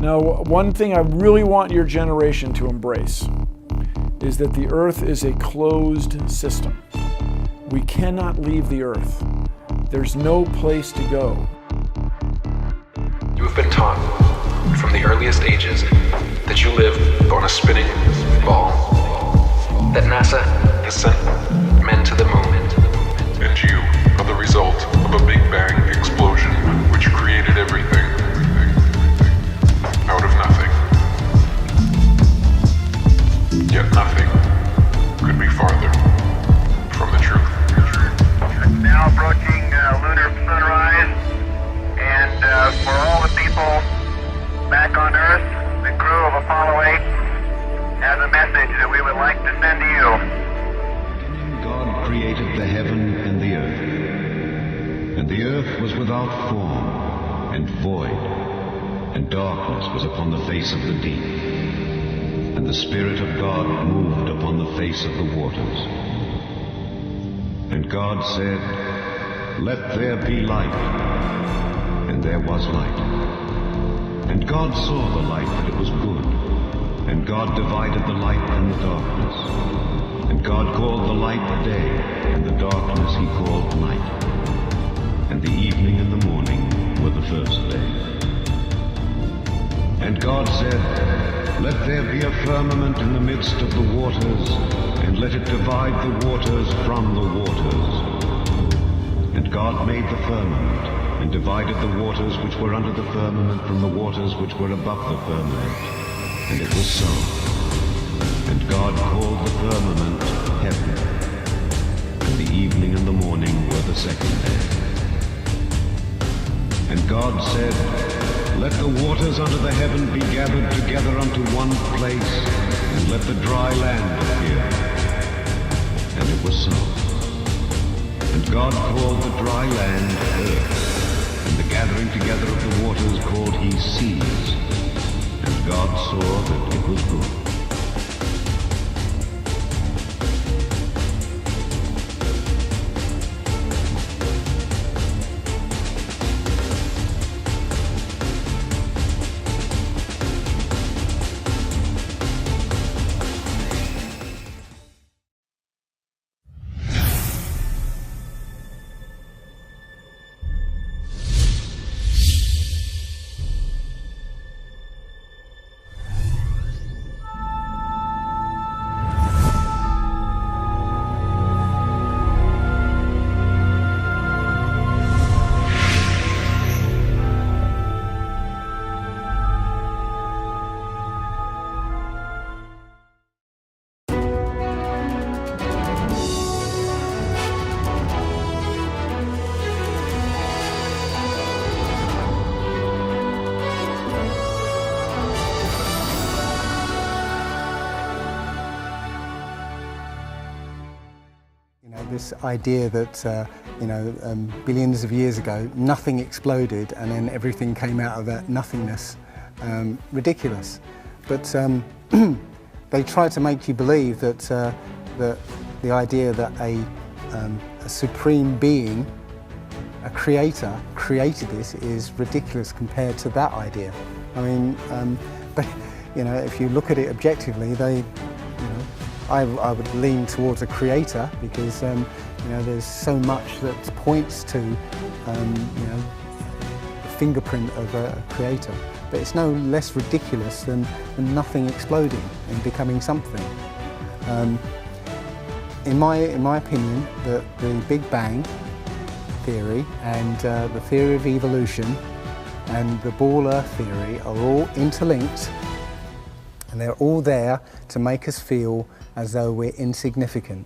Now, one thing I really want your generation to embrace is that the Earth is a closed system. We cannot leave the Earth. There's no place to go. You have been taught from the earliest ages that you live on a spinning ball, that NASA has sent men to the moon. And you are the result of a Big Bang explosion which created everything out of nothing. Yet nothing could be farther from the truth. It's now approaching lunar sunrise, and for all the people back on Earth, the crew of Apollo 8 has a message that we would like to send to you. God created the heaven and the earth, and the earth was without form and void, and darkness was upon the face of the deep, and the Spirit of God moved upon the face of the waters. And God said, "Let there be light," and there was light. And God saw the light that it was good, and God divided the light from the darkness. And God called the light day, and the darkness he called night. And the evening and the morning were the first day. And God said, "Let there be a firmament in the midst of the waters, and let it divide the waters from the waters." And God made the firmament, and divided the waters which were under the firmament from the waters which were above the firmament. And it was so. And God called the firmament heaven. And the evening and the morning were the second day. And God said, "Let the waters under the heaven be gathered together unto one place, and let the dry land appear." And it was so. And God called the dry land earth, and the gathering together of the waters called he seas. And God saw that it was good. This idea that, billions of years ago, nothing exploded and then everything came out of that nothingness. Ridiculous. But they try to make you believe that, that the idea that a supreme being, a creator, created this is ridiculous compared to that idea. I mean, if you look at it objectively, I would lean towards a creator because there's so much that points to the fingerprint of a creator. But it's no less ridiculous than nothing exploding and becoming something. In my opinion, the Big Bang theory and the theory of evolution and the ball Earth theory are all interlinked, and they're all there to make us feel as though we're insignificant.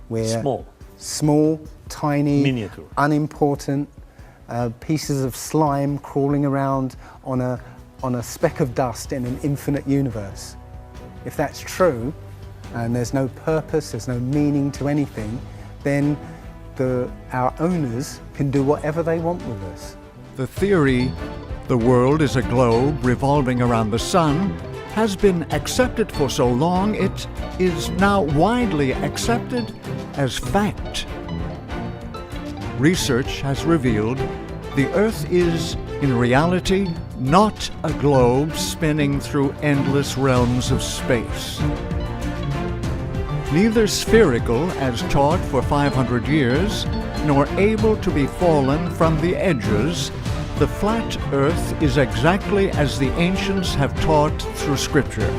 We're small, tiny, miniature, unimportant pieces of slime crawling around on a speck of dust in an infinite universe. If that's true, and there's no purpose, there's no meaning to anything, then our owners can do whatever they want with us. The theory, the world is a globe revolving around the sun, has been accepted for so long it is now widely accepted as fact. Research has revealed the Earth is, in reality, not a globe spinning through endless realms of space. Neither spherical, as taught for 500 years, nor able to be fallen from the edges, the flat Earth is exactly as the ancients have taught through Scripture,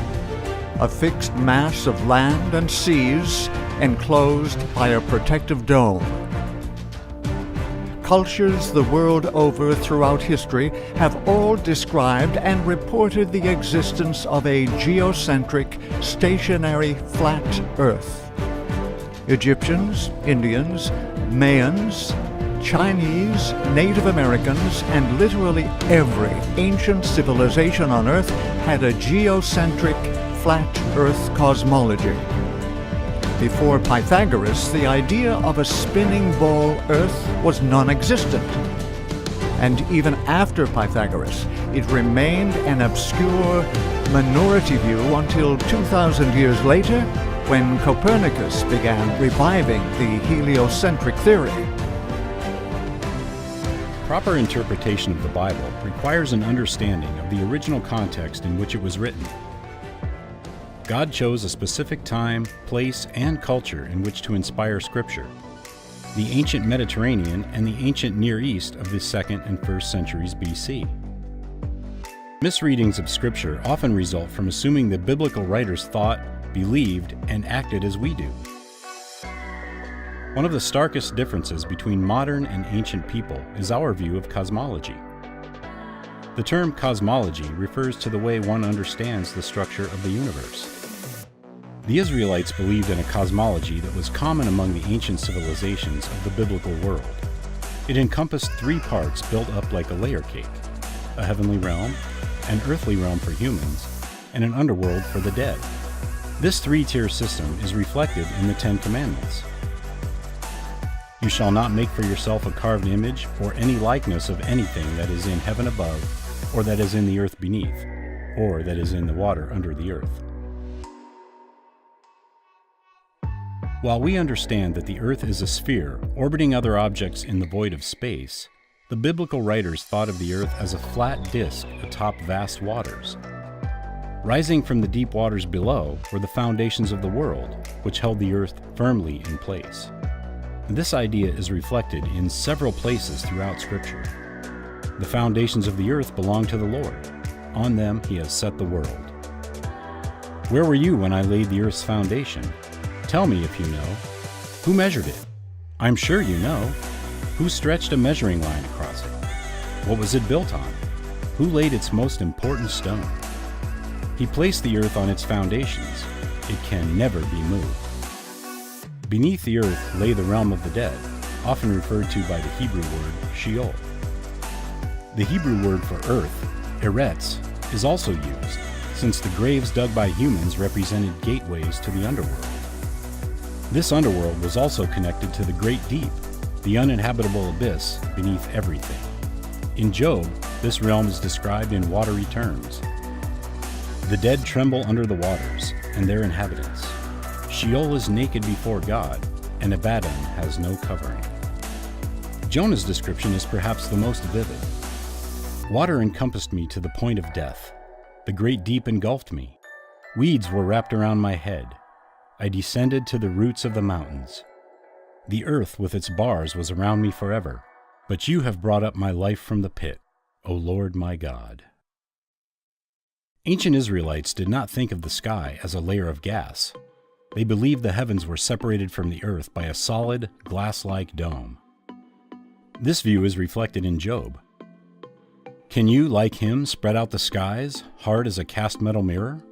a fixed mass of land and seas enclosed by a protective dome. Cultures the world over throughout history have all described and reported the existence of a geocentric, stationary, flat Earth. Egyptians, Indians, Mayans, Chinese, Native Americans, and literally every ancient civilization on Earth had a geocentric, flat Earth cosmology. Before Pythagoras, the idea of a spinning ball Earth was non-existent. And even after Pythagoras, it remained an obscure minority view until 2,000 years later, when Copernicus began reviving the heliocentric theory. Proper interpretation of the Bible requires an understanding of the original context in which it was written. God chose a specific time, place, and culture in which to inspire Scripture: the ancient Mediterranean and the ancient Near East of the 2nd and 1st centuries BC. Misreadings of Scripture often result from assuming that biblical writers thought, believed, and acted as we do. One of the starkest differences between modern and ancient people is our view of cosmology. The term cosmology refers to the way one understands the structure of the universe. The Israelites believed in a cosmology that was common among the ancient civilizations of the biblical world. It encompassed 3 parts built up like a layer cake: a heavenly realm, an earthly realm for humans, and an underworld for the dead. This 3-tier system is reflected in the 10 Commandments. You shall not make for yourself a carved image or any likeness of anything that is in heaven above, or that is in the earth beneath, or that is in the water under the earth. While we understand that the earth is a sphere orbiting other objects in the void of space, the biblical writers thought of the earth as a flat disk atop vast waters. Rising from the deep waters below were the foundations of the world, which held the earth firmly in place. This idea is reflected in several places throughout Scripture. The foundations of the earth belong to the Lord. On them He has set the world. Where were you when I laid the earth's foundation? Tell me if you know. Who measured it? I'm sure you know. Who stretched a measuring line across it? What was it built on? Who laid its most important stone? He placed the earth on its foundations. It can never be moved. Beneath the earth lay the realm of the dead, often referred to by the Hebrew word Sheol. The Hebrew word for earth, eretz, is also used, since the graves dug by humans represented gateways to the underworld. This underworld was also connected to the great deep, the uninhabitable abyss beneath everything. In Job, this realm is described in watery terms. The dead tremble under the waters, and their inhabitants. Sheol is naked before God, and Abaddon has no covering. Jonah's description is perhaps the most vivid. Water encompassed me to the point of death. The great deep engulfed me. Weeds were wrapped around my head. I descended to the roots of the mountains. The earth with its bars was around me forever, but you have brought up my life from the pit, O Lord my God. Ancient Israelites did not think of the sky as a layer of gas. They believed the heavens were separated from the earth by a solid, glass-like dome. This view is reflected in Job. Can you, like him, spread out the skies, hard as a cast metal mirror?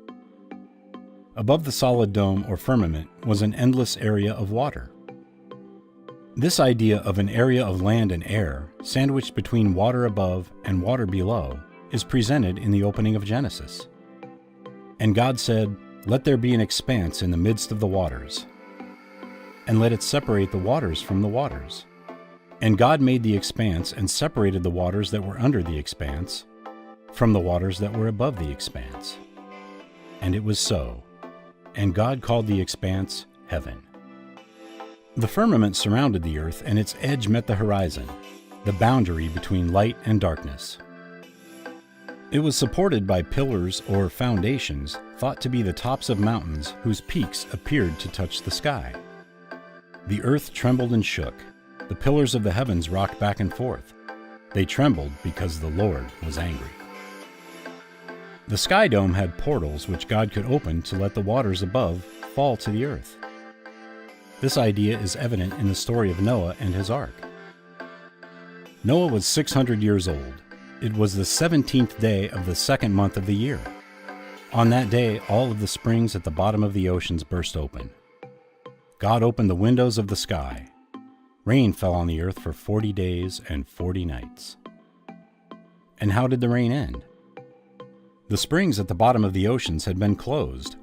Above the solid dome or firmament was an endless area of water. This idea of an area of land and air, sandwiched between water above and water below, is presented in the opening of Genesis. And God said, "Let there be an expanse in the midst of the waters, and let it separate the waters from the waters." And God made the expanse and separated the waters that were under the expanse from the waters that were above the expanse. And it was so. And God called the expanse heaven. The firmament surrounded the earth, and its edge met the horizon. the boundary between light and darkness. It was supported by pillars or foundations thought to be the tops of mountains whose peaks appeared to touch the sky. The earth trembled and shook. The pillars of the heavens rocked back and forth. They trembled because the Lord was angry. The sky dome had portals which God could open to let the waters above fall to the earth. This idea is evident in the story of Noah and his ark. Noah was 600 years old. It was the 17th day of the second month of the year. On that day, all of the springs at the bottom of the oceans burst open. God opened the windows of the sky. Rain fell on the earth for 40 days and 40 nights. And how did the rain end? The springs at the bottom of the oceans had been closed.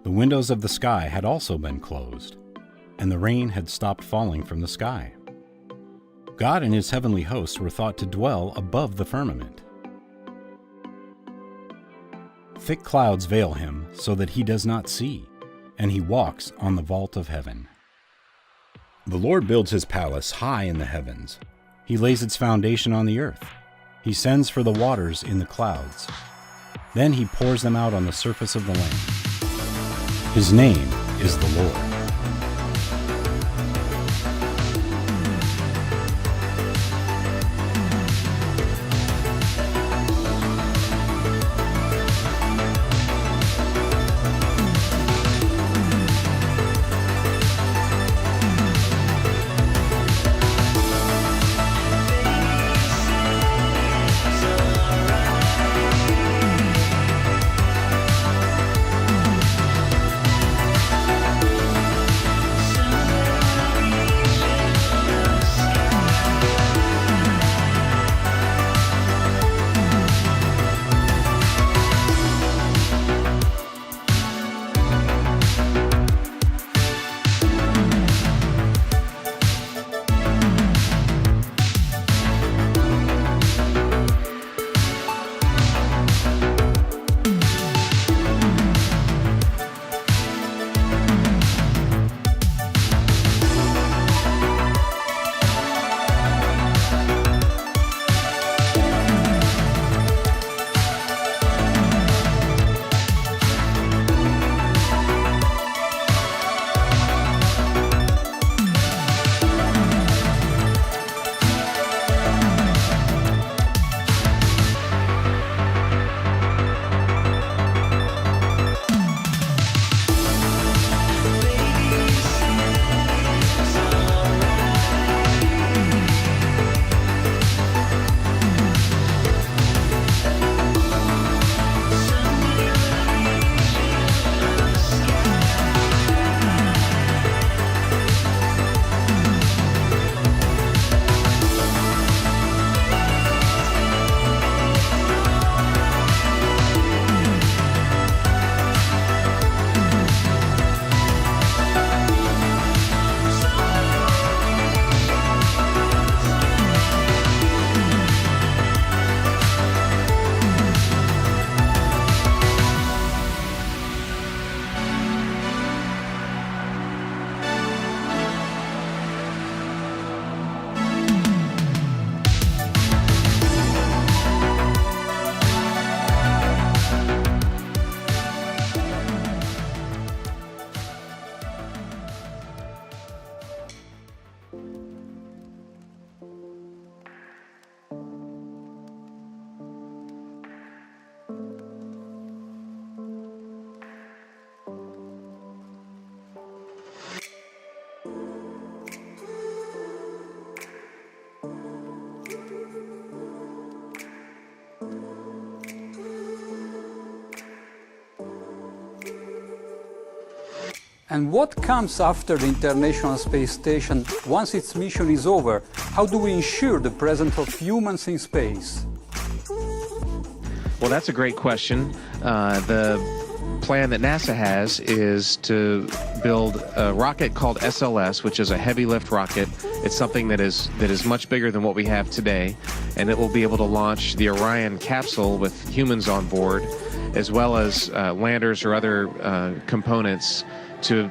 The windows of the sky had also been closed, and the rain had stopped falling from the sky. God and his heavenly hosts were thought to dwell above the firmament. Thick clouds veil him so that he does not see, and he walks on the vault of heaven. The Lord builds his palace high in the heavens. He lays its foundation on the earth. He sends for the waters in the clouds. Then he pours them out on the surface of the land. His name is the Lord. And what comes after the International Space Station once its mission is over? How do we ensure the presence of humans in space? Well, that's a great question. The plan that NASA has is to build a rocket called SLS, which is a heavy lift rocket. It's something that is much bigger than what we have today, and it will be able to launch the Orion capsule with humans on board, as well as landers or other components to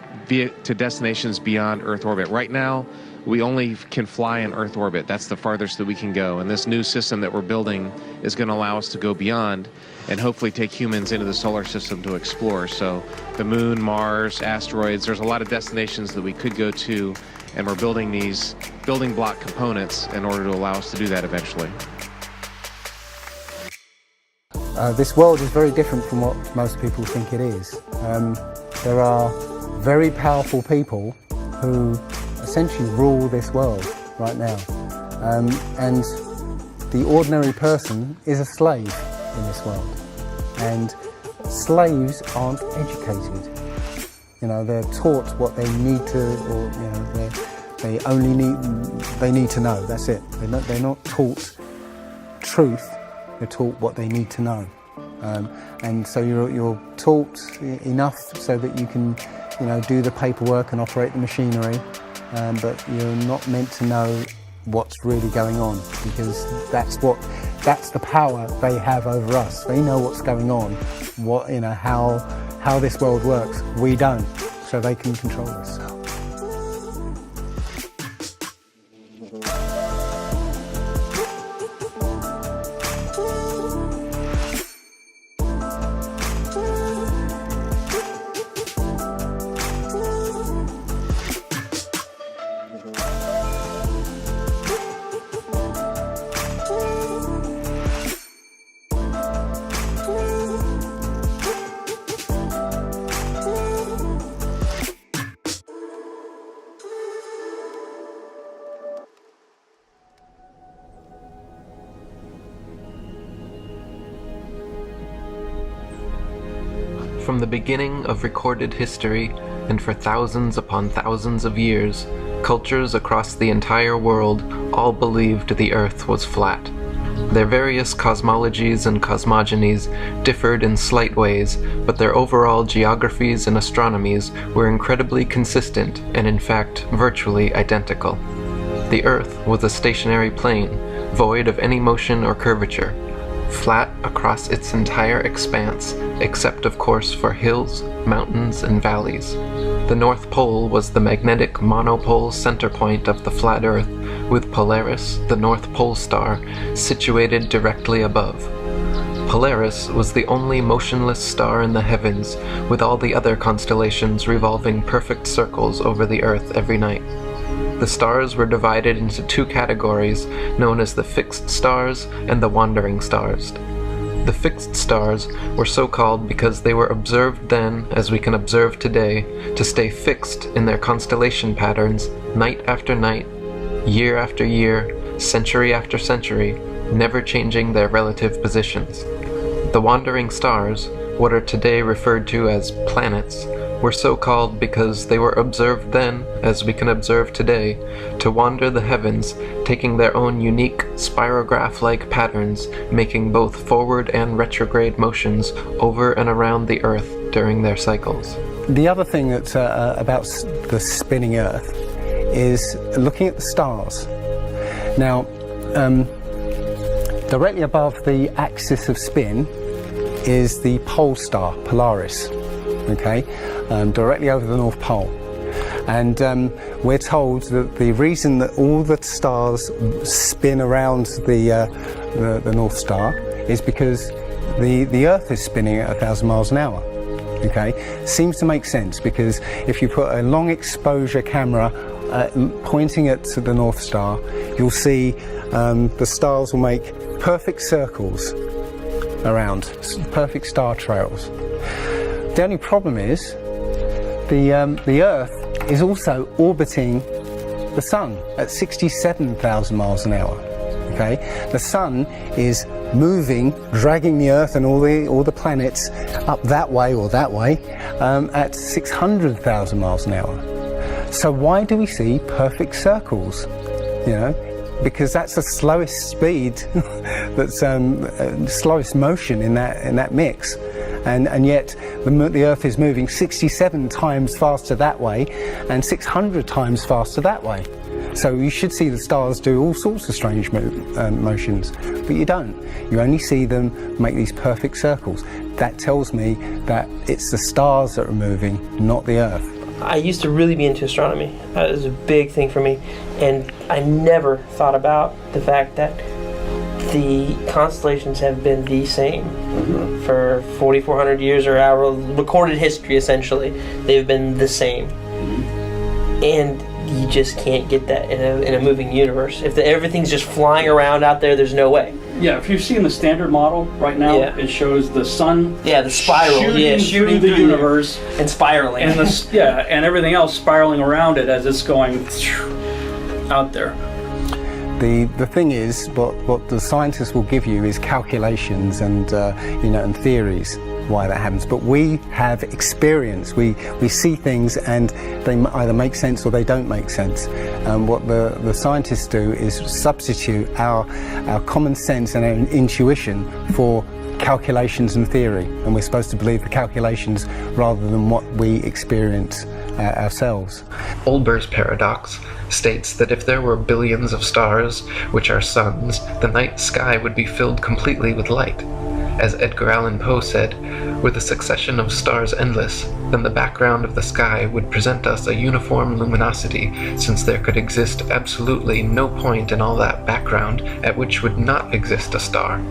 destinations beyond Earth orbit. Right now, we only can fly in Earth orbit. That's the farthest that we can go. And this new system that we're building is going to allow us to go beyond and hopefully take humans into the solar system to explore. So the moon, Mars, asteroids, there's a lot of destinations that we could go to, and we're building these building block components in order to allow us to do that eventually. This world is very different from what most people think it is. There are very powerful people who essentially rule this world right now. And the ordinary person is a slave in this world. And slaves aren't educated. You know, they're taught what they need to, or you know, they need to know. That's it. They're not taught truth. They're taught what they need to know. And so you're taught enough so that you can, you know, do the paperwork and operate the machinery, but you're not meant to know what's really going on, because that's the power they have over us. They know what's going on, what, you know, how this world works. We don't, so they can control us. From the beginning of recorded history, and for thousands upon thousands of years, cultures across the entire world all believed the Earth was flat. Their various cosmologies and cosmogonies differed in slight ways, but their overall geographies and astronomies were incredibly consistent and in fact virtually identical. The Earth was a stationary plane, void of any motion or curvature, flat across its entire expanse, except of course for hills, mountains, and valleys. The North Pole was the magnetic monopole center point of the flat Earth, with Polaris, the North Pole star, situated directly above. Polaris was the only motionless star in the heavens, with all the other constellations revolving perfect circles over the Earth every night. The stars were divided into two categories, known as the fixed stars and the wandering stars. The fixed stars were so called because they were observed then, as we can observe today, to stay fixed in their constellation patterns night after night, year after year, century after century, never changing their relative positions. The wandering stars, what are today referred to as planets, were so called because they were observed then, as we can observe today, to wander the heavens, taking their own unique spirograph-like patterns, making both forward and retrograde motions over and around the Earth during their cycles. The other thing that's about the spinning Earth is looking at the stars. Now, directly above the axis of spin is the pole star, Polaris. Okay, directly over the North Pole. And we're told that the reason that all the stars spin around the North Star is because the Earth is spinning at 1,000 miles an hour. Okay, seems to make sense, because if you put a long exposure camera pointing at the North Star, you'll see the stars will make perfect circles around, perfect star trails. The only problem is the Earth is also orbiting the Sun at 67,000 miles an hour. Okay, the Sun is moving, dragging the Earth and all the planets up that way or that way at 600,000 miles an hour. So why do we see perfect circles? You know, because that's the slowest speed, that's slowest motion in that mix. And yet the Earth is moving 67 times faster that way and 600 times faster that way. So you should see the stars do all sorts of strange motions, but you don't. You only see them make these perfect circles. That tells me that it's the stars that are moving, not the Earth. I used to really be into astronomy. It was a big thing for me, and I never thought about the fact that the constellations have been the same for 4,400 years, or our recorded history. Essentially, they've been the same, and you just can't get that in a moving universe. If everything's just flying around out there, there's no way. Yeah, if you've seen the standard model right now, it shows the sun. Yeah, the spiral. Shooting through the universe and spiraling, and and everything else spiraling around it as it's going out there. The thing is, what the scientists will give you is calculations and and theories why that happens. But we have experience. We see things and they either make sense or they don't make sense. And what the scientists do is substitute our common sense and our intuition for calculations and theory. And we're supposed to believe the calculations rather than what we experience ourselves. Olber's paradox states that if there were billions of stars, which are suns, the night sky would be filled completely with light. As Edgar Allan Poe said, were the succession of stars endless, then the background of the sky would present us a uniform luminosity, since there could exist absolutely no point in all that background at which would not exist a star.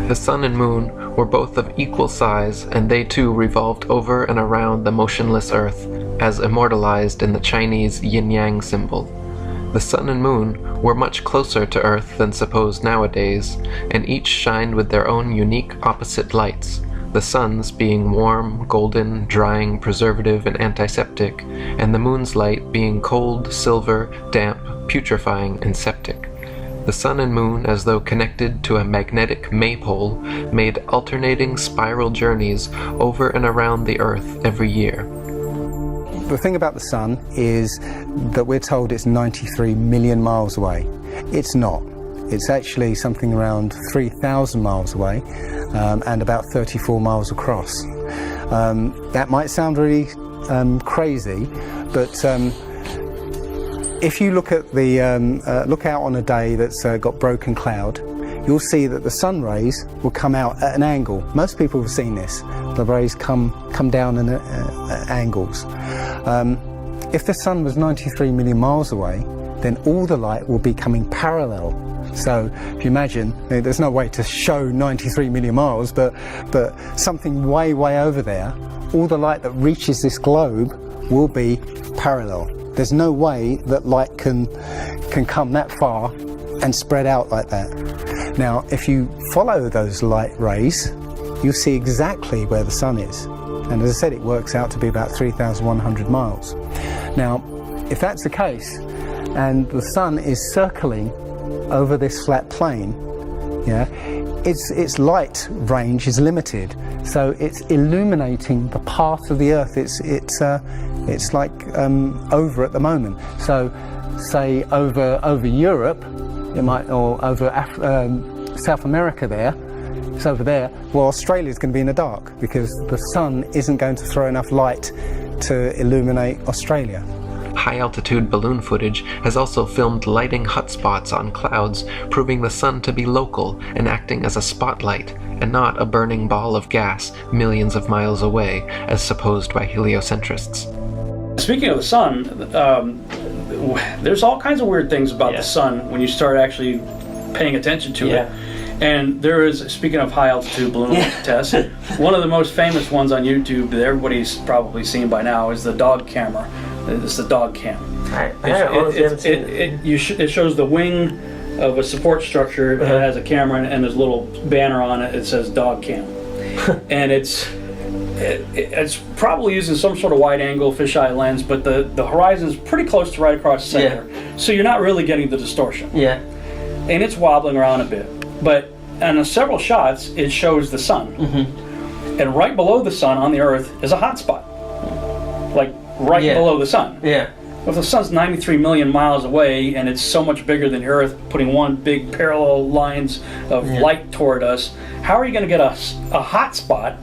The sun and moon were both of equal size, and they too revolved over and around the motionless earth, as immortalized in the Chinese yin-yang symbol. The sun and moon were much closer to Earth than supposed nowadays, and each shined with their own unique opposite lights, the sun's being warm, golden, drying, preservative, and antiseptic, and the moon's light being cold, silver, damp, putrefying, and septic. The sun and moon, as though connected to a magnetic maypole, made alternating spiral journeys over and around the Earth every year. The thing about the sun is that we're told it's 93 million miles away. It's not. It's actually something around 3,000 miles away and about 34 miles across. That might sound really crazy, but if you look at look out on a day that's got broken cloud, you'll see that the sun rays will come out at an angle. Most people have seen this. The rays come down at angles. If the sun was 93 million miles away, then all the light will be coming parallel. So if you imagine, there's no way to show 93 million miles, but something way over there, all the light that reaches this globe will be parallel. There's no way that light can come that far and spread out like that. Now, if you follow those light rays, you'll see exactly where the sun is. And as I said, it works out to be about 3,100 miles. Now, if that's the case, and the sun is circling over this flat plane, its light range is limited, so it's illuminating the path of the Earth. It's like over at the moment. So, say over Europe, it might, or over South America there. It's over there. Well, Australia's going to be in the dark because the sun isn't going to throw enough light to illuminate Australia. High-altitude balloon footage has also filmed lighting hotspots on clouds, proving the sun to be local and acting as a spotlight, and not a burning ball of gas millions of miles away, as supposed by heliocentrists. Speaking of the sun, there's all kinds of weird things about the sun when you start actually paying attention to it. And there is, speaking of high-altitude balloon tests, one of the most famous ones on YouTube that everybody's probably seen by now is the dog camera. It's the dog cam. It shows the wing of a support structure that has a camera and there's a little banner on it that says dog cam. And it's probably using some sort of wide-angle fisheye lens, but the horizon is pretty close to right across the center. So you're not really getting the distortion. And it's wobbling around a bit. But on several shots, it shows the sun. And right below the sun on the Earth is a hot spot. Like right below the sun. If the sun's 93 million miles away and it's so much bigger than the Earth, putting one big parallel lines of light toward us, how are you going to get a hot spot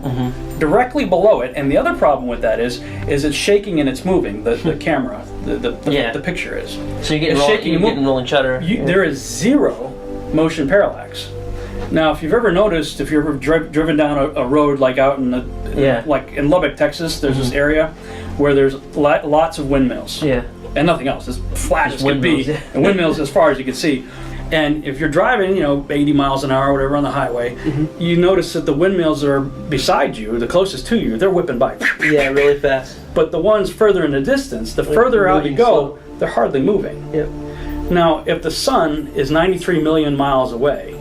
directly below it? And the other problem with that is it's shaking and it's moving, the camera, the picture is. So you're getting rolling shutter. There is zero motion parallax. Now, if you've ever noticed, if you've ever driven down a road like out in like in Lubbock, Texas, there's this area where there's lots of windmills. Yeah. And nothing else. It's flat as can be. And windmills as far as you can see. And if you're driving, 80 miles an hour or whatever on the highway, you notice that the windmills that are beside you, the closest to you, they're whipping by. Yeah, really fast. But the ones further in the distance, the further out you go, they're hardly moving. Yep. Now, if the sun is 93 million miles away,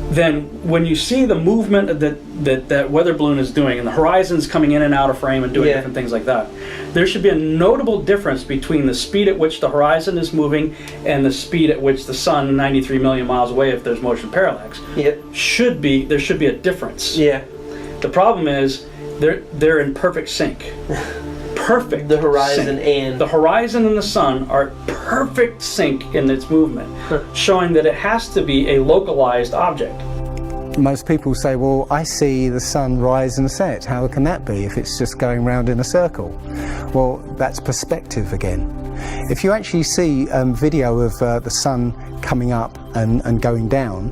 then when you see the movement that weather balloon is doing, and the horizon's coming in and out of frame and doing different things like that, there should be a notable difference between the speed at which the horizon is moving and the speed at which the sun, 93 million miles away, if there's motion parallax, there should be a difference. Yeah. The problem is they're in perfect sync. Perfect. The horizon and the horizon and the sun are perfect sync in its movement, showing that it has to be a localized object. Most people say, well, I see the sun rise and set. How can that be if it's just going round in a circle? Well, that's perspective again. If you actually see video of the sun coming up and going down,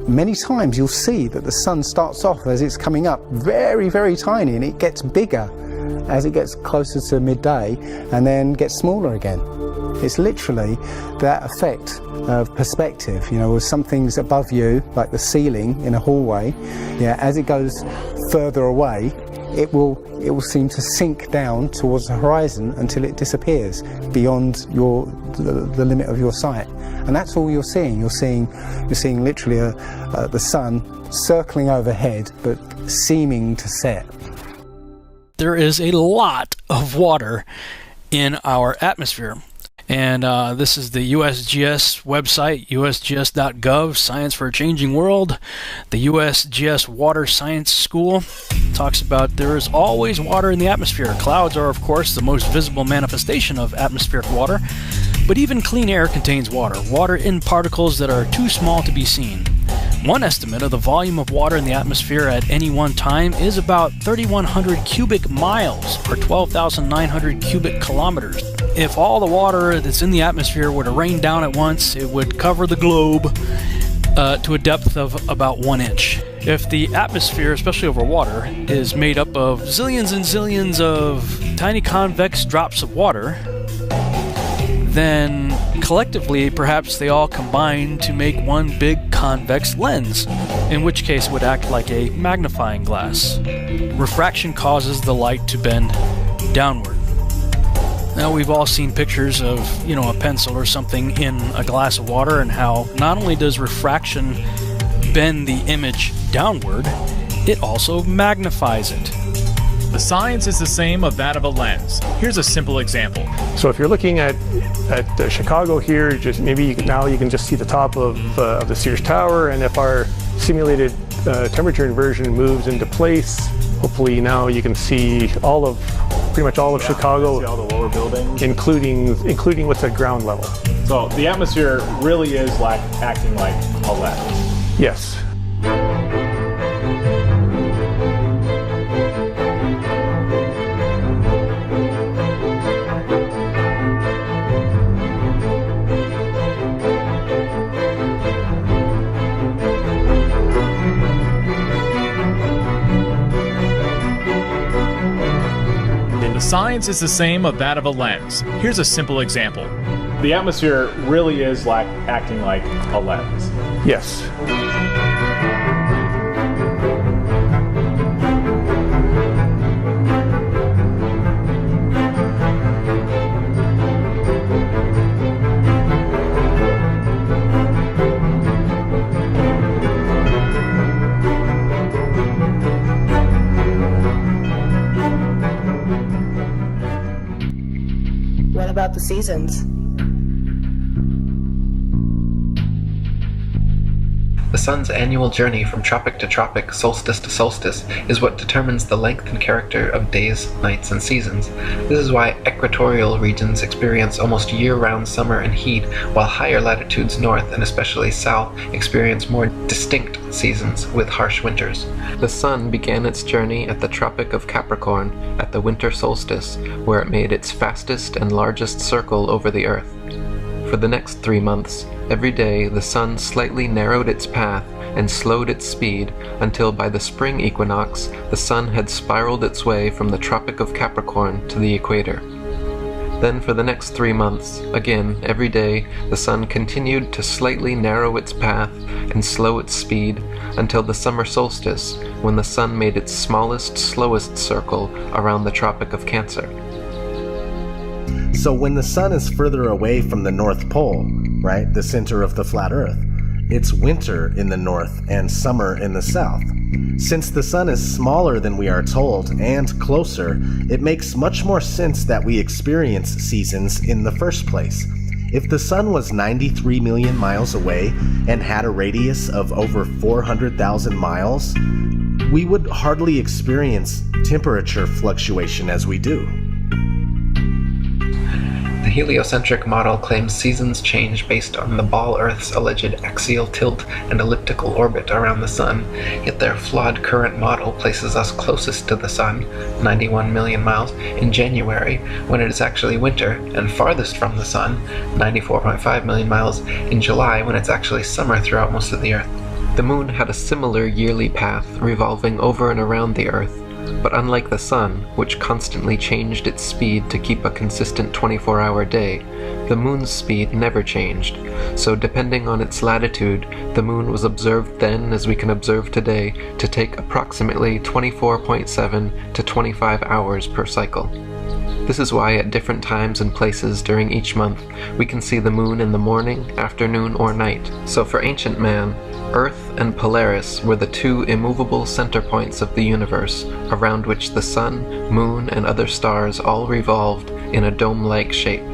many times you'll see that the sun starts off as it's coming up very, very tiny, and it gets bigger as it gets closer to midday and then gets smaller again. It's literally that effect of perspective, with some things above you, like the ceiling in a hallway, as it goes further away, it will seem to sink down towards the horizon until it disappears beyond the limit of your sight. And that's all you're seeing. You're seeing literally the sun circling overhead, but seeming to set. There is a lot of water in our atmosphere. And this is the USGS website, usgs.gov, Science for a Changing World. The USGS Water Science School talks about there is always water in the atmosphere. Clouds are, of course, the most visible manifestation of atmospheric water, but even clean air contains water in particles that are too small to be seen. One estimate of the volume of water in the atmosphere at any one time is about 3,100 cubic miles, or 12,900 cubic kilometers. If all the water that's in the atmosphere were to rain down at once, it would cover the globe to a depth of about 1 inch. If the atmosphere, especially over water, is made up of zillions and zillions of tiny convex drops of water, then collectively perhaps they all combine to make one big convex lens, in which case it would act like a magnifying glass. Refraction causes the light to bend downward. Now, we've all seen pictures of, a pencil or something in a glass of water, and how not only does refraction bend the image downward, it also magnifies it. The science is the same of that of a lens. Here's a simple example. So if you're looking at Chicago here, just maybe now you can just see the top of the Sears Tower, and if our simulated temperature inversion moves into place, hopefully now you can see pretty much all of Chicago, see all the lower buildings, including what's at ground level. So the atmosphere really is acting like a lens. Yes. The science is the same of that of a lens. Here's a simple example. The atmosphere really is acting like a lens. Yes. What about the seasons? The sun's annual journey from tropic to tropic, solstice to solstice, is what determines the length and character of days, nights, and seasons. This is why equatorial regions experience almost year-round summer and heat, while higher latitudes north, and especially south, experience more distinct seasons with harsh winters. The sun began its journey at the Tropic of Capricorn at the winter solstice, where it made its fastest and largest circle over the Earth. For the next 3 months, every day the sun slightly narrowed its path and slowed its speed until by the spring equinox the sun had spiraled its way from the Tropic of Capricorn to the equator. Then for the next 3 months, again every day, the sun continued to slightly narrow its path and slow its speed until the summer solstice, when the sun made its smallest, slowest circle around the Tropic of Cancer. So when the sun is further away from the North Pole, right, the center of the flat Earth, it's winter in the north and summer in the south. Since the sun is smaller than we are told and closer, it makes much more sense that we experience seasons in the first place. If the sun was 93 million miles away and had a radius of over 400,000 miles, we would hardly experience temperature fluctuation as we do. The heliocentric model claims seasons change based on the ball Earth's alleged axial tilt and elliptical orbit around the sun, yet their flawed current model places us closest to the sun, 91 million miles, in January, when it is actually winter, and farthest from the sun, 94.5 million miles, in July, when it's actually summer throughout most of the Earth. The moon had a similar yearly path, revolving over and around the Earth, but unlike the sun, which constantly changed its speed to keep a consistent 24-hour day, the moon's speed never changed, so depending on its latitude, the moon was observed then as we can observe today to take approximately 24.7 to 25 hours per cycle. This is why at different times and places during each month, we can see the moon in the morning, afternoon, or night. So for ancient man, Earth and Polaris were the two immovable center points of the universe, around which the sun, moon, and other stars all revolved in a dome-like shape.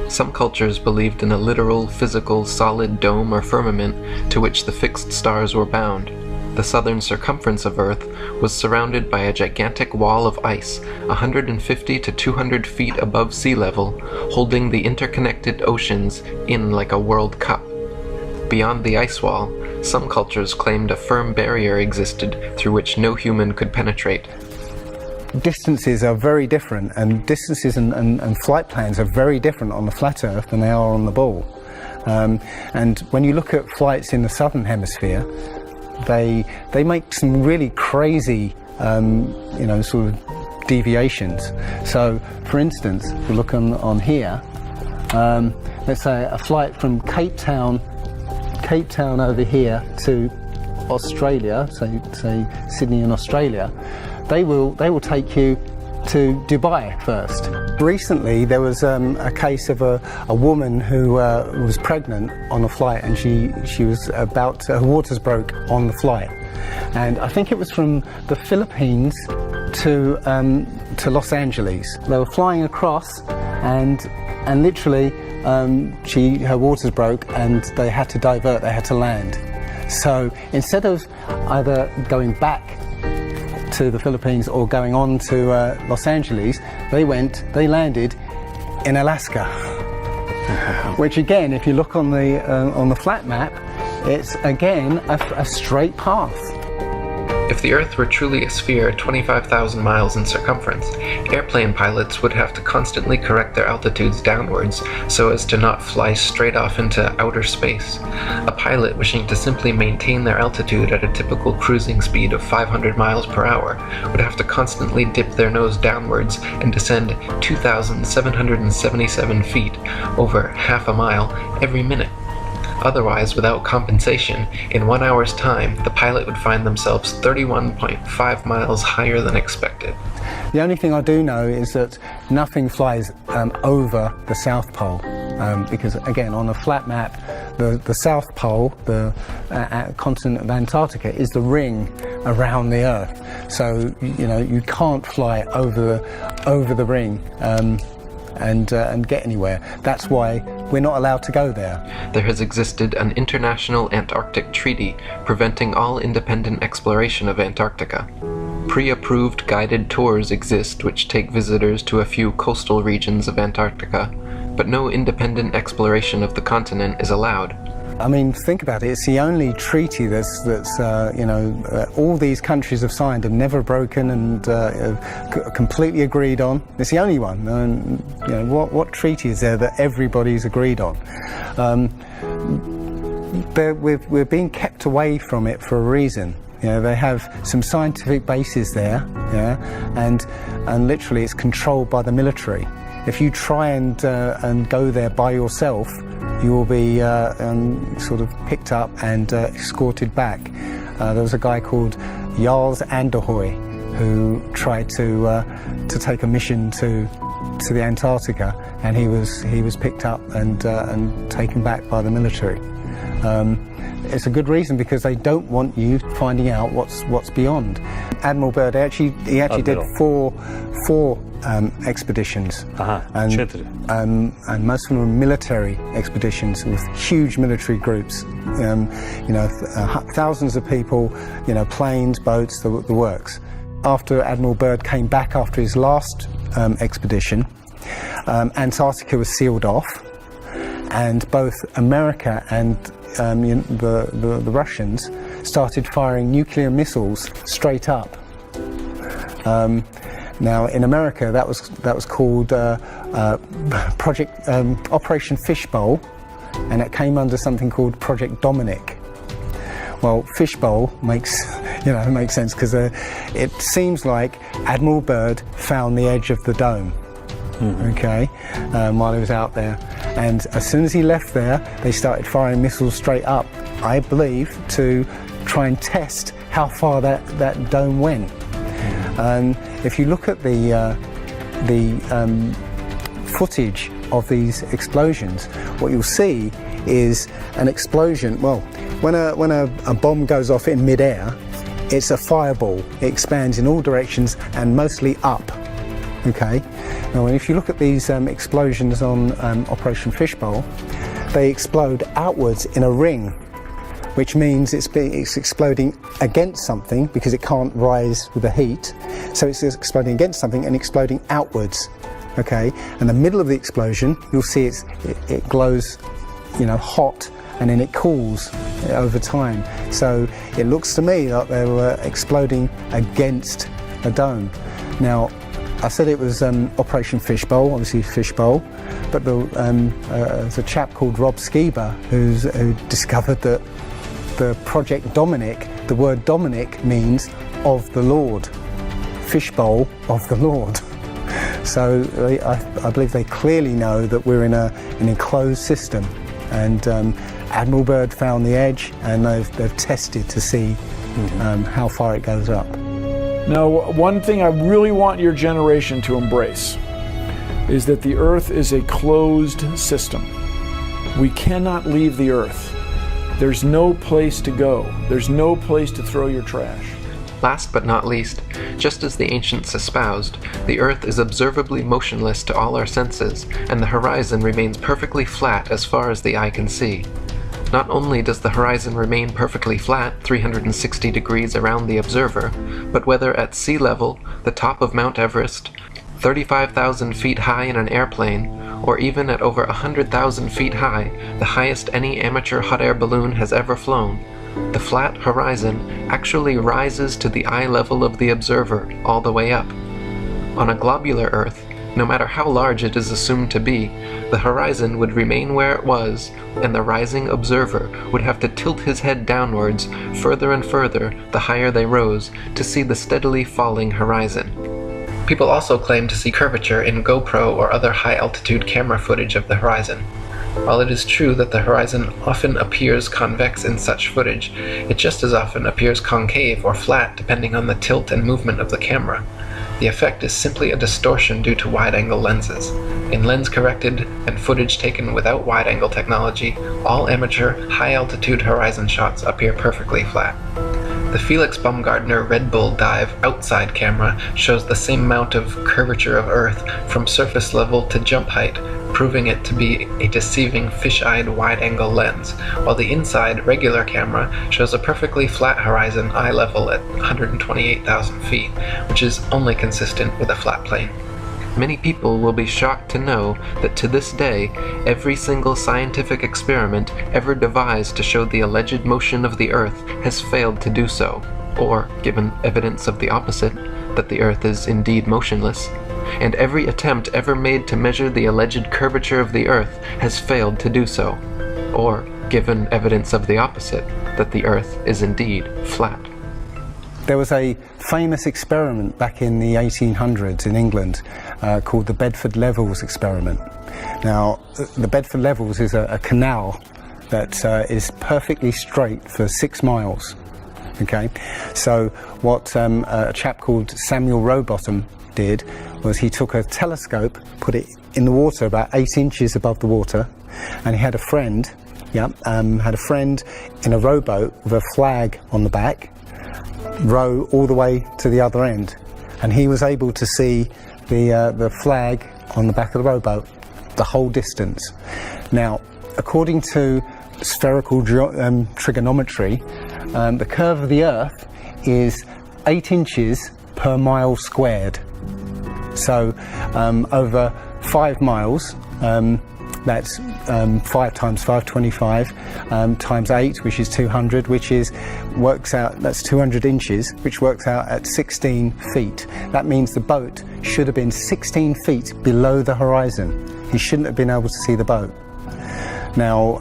Some cultures believed in a literal, physical, solid dome or firmament to which the fixed stars were bound. The southern circumference of Earth was surrounded by a gigantic wall of ice, 150 to 200 feet above sea level, holding the interconnected oceans in like a World Cup. Beyond the ice wall, some cultures claimed a firm barrier existed through which no human could penetrate. Distances are very different, and distances and flight plans are very different on the flat Earth than they are on the ball. And when you look at flights in the southern hemisphere, they make some really crazy, sort of deviations. So, for instance, if we look on here, let's say a flight from Cape Town over here to Australia, say Sydney in Australia, they will take you to Dubai first. Recently there was a case of a woman who was pregnant on a flight, and she was her waters broke on the flight, and I think it was from the Philippines to Los Angeles. They were flying across, and literally her waters broke and they had to divert, they had to land. So instead of either going back to the Philippines or going on to Los Angeles, they landed in Alaska. Which again, if you look on the flat map, it's again a straight path. If the Earth were truly a sphere 25,000 miles in circumference, airplane pilots would have to constantly correct their altitudes downwards so as to not fly straight off into outer space. A pilot wishing to simply maintain their altitude at a typical cruising speed of 500 miles per hour would have to constantly dip their nose downwards and descend 2,777 feet, over half a mile, every minute. Otherwise, without compensation, in 1 hour's time, the pilot would find themselves 31.5 miles higher than expected. The only thing I do know is that nothing flies over the South Pole, because again, on a flat map, the South Pole, the continent of Antarctica, is the ring around the Earth. So you can't fly over the ring and get anywhere. That's why we're not allowed to go there. There has existed an international Antarctic treaty preventing all independent exploration of Antarctica. Pre-approved guided tours exist which take visitors to a few coastal regions of Antarctica, but no independent exploration of the continent is allowed. I mean, think about it. It's the only treaty that's all these countries have signed and never broken and completely agreed on. It's the only one. And what treaty is there that everybody's agreed on? We're being kept away from it for a reason. They have some scientific bases there, and literally it's controlled by the military. If you try and go there by yourself, you will be sort of picked up and escorted back. There was a guy called Jarls Anderhoy who tried to take a mission to the Antarctica, and he was picked up and taken back by the military. It's a good reason, because they don't want you finding out what's beyond. Admiral Byrd he actually did four expeditions, and most of them were military expeditions with huge military groups. Thousands of people, planes, boats, the works. After Admiral Byrd came back after his last expedition, Antarctica was sealed off, and both America and the Russians started firing nuclear missiles straight up. Now in America that was called Project Operation Fishbowl, and it came under something called Project Dominic. Well, Fishbowl makes sense, because it seems like Admiral Byrd found the edge of the dome. While he was out there, and as soon as he left there, they started firing missiles straight up, I believe, to try and test how far that dome went. If you look at the footage of these explosions, what you'll see is an explosion. Well, when a bomb goes off in midair, it's a fireball. It expands in all directions and mostly up. Now, if you look at these explosions on Operation Fishbowl, they explode outwards in a ring, which means it's exploding against something, because it can't rise with the heat. So it's exploding against something and exploding outwards. And the middle of the explosion, you'll see it glows, hot, and then it cools over time. So it looks to me like they were exploding against a dome. Now, I said it was Operation Fishbowl, obviously Fishbowl, but there's a chap called Rob Skiba who discovered that the Project Dominic, the word Dominic means of the Lord, Fishbowl of the Lord. So I believe they clearly know that we're in an enclosed system, and Admiral Byrd found the edge, and they've tested to see how far it goes up. Now, one thing I really want your generation to embrace is that the Earth is a closed system. We cannot leave the Earth. There's no place to go. There's no place to throw your trash. Last but not least, just as the ancients espoused, the Earth is observably motionless to all our senses, and the horizon remains perfectly flat as far as the eye can see. Not only does the horizon remain perfectly flat 360 degrees around the observer, but whether at sea level, the top of Mount Everest, 35,000 feet high in an airplane, or even at over 100,000 feet high, the highest any amateur hot air balloon has ever flown, the flat horizon actually rises to the eye level of the observer all the way up. On a globular Earth, no matter how large it is assumed to be, the horizon would remain where it was, and the rising observer would have to tilt his head downwards further and further the higher they rose to see the steadily falling horizon. People also claim to see curvature in GoPro or other high-altitude camera footage of the horizon. While it is true that the horizon often appears convex in such footage, it just as often appears concave or flat depending on the tilt and movement of the camera. The effect is simply a distortion due to wide-angle lenses. In lens-corrected and footage taken without wide-angle technology, all amateur, high-altitude horizon shots appear perfectly flat. The Felix Baumgartner Red Bull Dive outside camera shows the same amount of curvature of Earth from surface level to jump height, proving it to be a deceiving fish-eyed wide-angle lens, while the inside regular camera shows a perfectly flat horizon eye level at 128,000 feet, which is only consistent with a flat plane. many people will be shocked to know that to this day, every single scientific experiment ever devised to show the alleged motion of the Earth has failed to do so, or given evidence of the opposite, that the Earth is indeed motionless. And every attempt ever made to measure the alleged curvature of the Earth has failed to do so, or given evidence of the opposite, that the Earth is indeed flat. There was a famous experiment back in the 1800s in England called the Bedford Levels experiment. Now, the Bedford Levels is a canal that is perfectly straight for 6 miles. Okay, so what a chap called Samuel Rowbottom did was he took a telescope, put it in the water about 8 inches above the water, and he had a friend, had a friend in a rowboat with a flag on the back, row all the way to the other end, and he was able to see the flag on the back of the rowboat the whole distance. Now, according to spherical trigonometry, the curve of the Earth is 8 inches per mile squared. So over 5 miles, that's 5 times 5, 25, times 8, which is 200, works out, that's 200 inches, which works out at 16 feet. That means the boat should have been 16 feet below the horizon. He shouldn't have been able to see the boat. Now,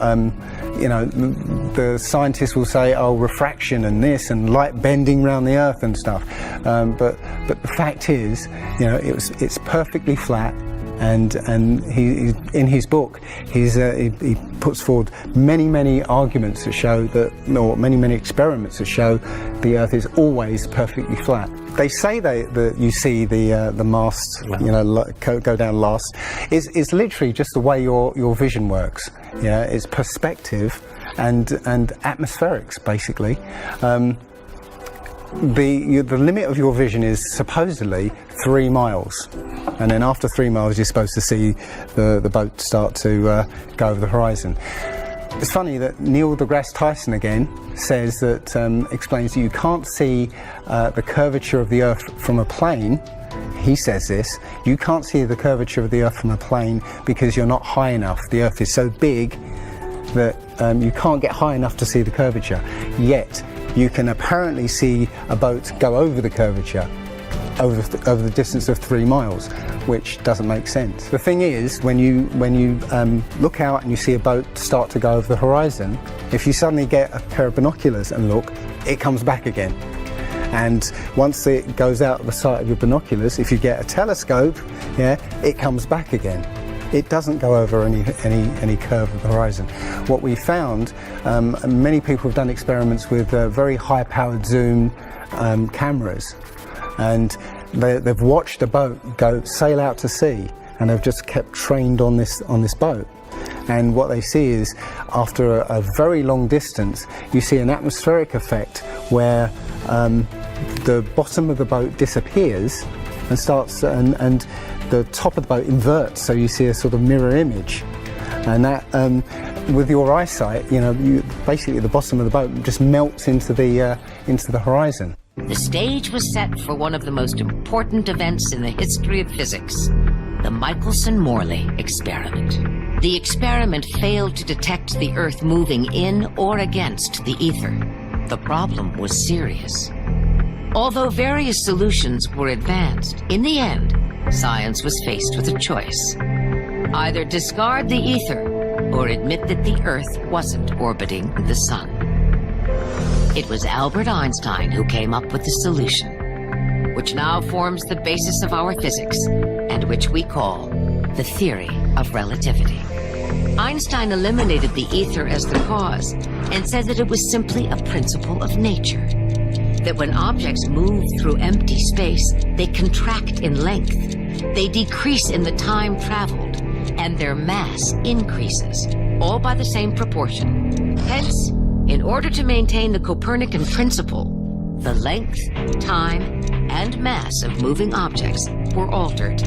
you know, the scientists will say, oh, refraction and this and light bending around the Earth and stuff, but the fact is, you know, it's perfectly flat. And he in his book he puts forward many arguments that show that, or many experiments that show the Earth is always perfectly flat. They say that you see the mast, you know, go down last. It's literally just the way your vision works. Yeah, it's perspective and atmospherics basically. The limit of your vision is supposedly 3 miles, and then after 3 miles you're supposed to see the boat start to go over the horizon. It's funny that Neil deGrasse Tyson again says that, explains that you can't see the curvature of the Earth from a plane. He says this, you can't see the curvature of the Earth from a plane because you're not high enough. The Earth is so big that you can't get high enough to see the curvature. Yet you can apparently see a boat go over the curvature over the distance of 3 miles, which doesn't make sense. The thing is, when you look out and you see a boat start to go over the horizon, if you suddenly get a pair of binoculars and look, it comes back again. And once it goes out of the sight of your binoculars, if you get a telescope, yeah, it comes back again. It doesn't go over any curve of the horizon. What we found, many people have done experiments with very high-powered zoom cameras, and they've watched a boat sail out to sea, and they've just kept trained on this boat. And what they see is, after a very long distance, you see an atmospheric effect where the bottom of the boat disappears and starts, and the top of the boat inverts, so you see a sort of mirror image. And that, with your eyesight, you know, basically the bottom of the boat just melts into the horizon. The stage was set for one of the most important events in the history of physics, the Michelson-Morley experiment. The experiment failed to detect the Earth moving in or against the ether. The problem was serious. Although various solutions were advanced, in the end, science was faced with a choice. Either discard the ether or admit that the Earth wasn't orbiting the sun. It was Albert Einstein who came up with the solution, which now forms the basis of our physics and which we call the theory of relativity. Einstein eliminated the ether as the cause and said that it was simply a principle of nature. That when objects move through empty space, they contract in length, they decrease in the time traveled, and their mass increases, all by the same proportion. Hence, in order to maintain the Copernican principle, the length, time, and mass of moving objects were altered.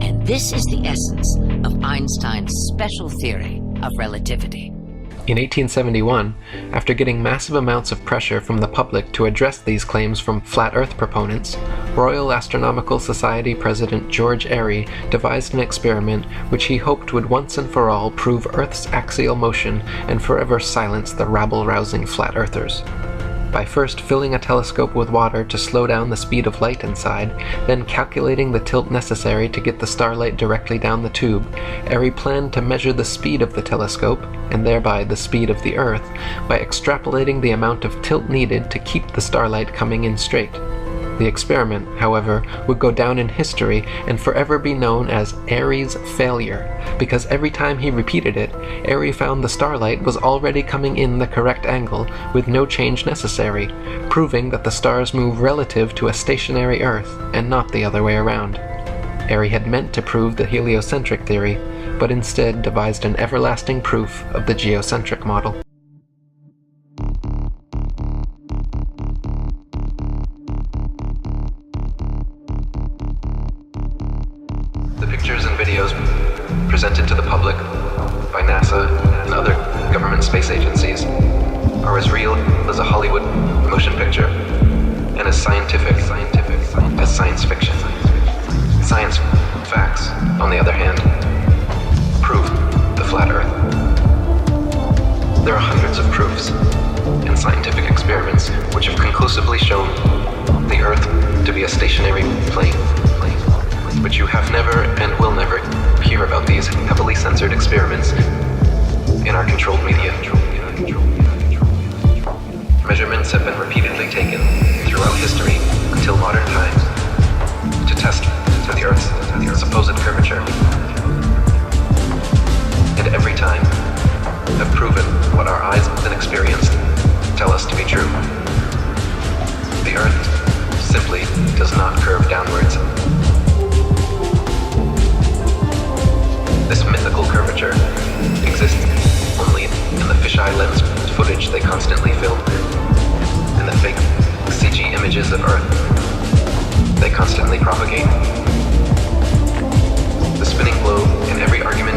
And this is the essence of Einstein's special theory of relativity. In 1871, after getting massive amounts of pressure from the public to address these claims from flat Earth proponents, Royal Astronomical Society President George Airy devised an experiment which he hoped would once and for all prove Earth's axial motion and forever silence the rabble-rousing flat earthers. By first filling a telescope with water to slow down the speed of light inside, then calculating the tilt necessary to get the starlight directly down the tube, Airy planned to measure the speed of the telescope, and thereby the speed of the Earth, by extrapolating the amount of tilt needed to keep the starlight coming in straight. The experiment, however, would go down in history and forever be known as Airy's failure, because every time he repeated it, Airy found the starlight was already coming in the correct angle with no change necessary, proving that the stars move relative to a stationary Earth and not the other way around. Airy had meant to prove the heliocentric theory, but instead devised an everlasting proof of the geocentric model. The pictures and videos presented to the public by NASA and other government space agencies are as real as a Hollywood motion picture and as scientific as science fiction. Science facts, on the other hand, prove the flat Earth. There are hundreds of proofs and scientific experiments which have conclusively shown the Earth to be a stationary plane. But you have never and will never hear about these heavily censored experiments in our controlled media. Measurements have been repeatedly taken throughout history until modern times to test the Earth's supposed curvature. And every time have proven what our eyes and experience tell us to be true. The Earth simply does not curve downwards. This mythical curvature exists only in the fisheye lens footage they constantly film, and the fake CG images of Earth they constantly propagate. The spinning globe in every argument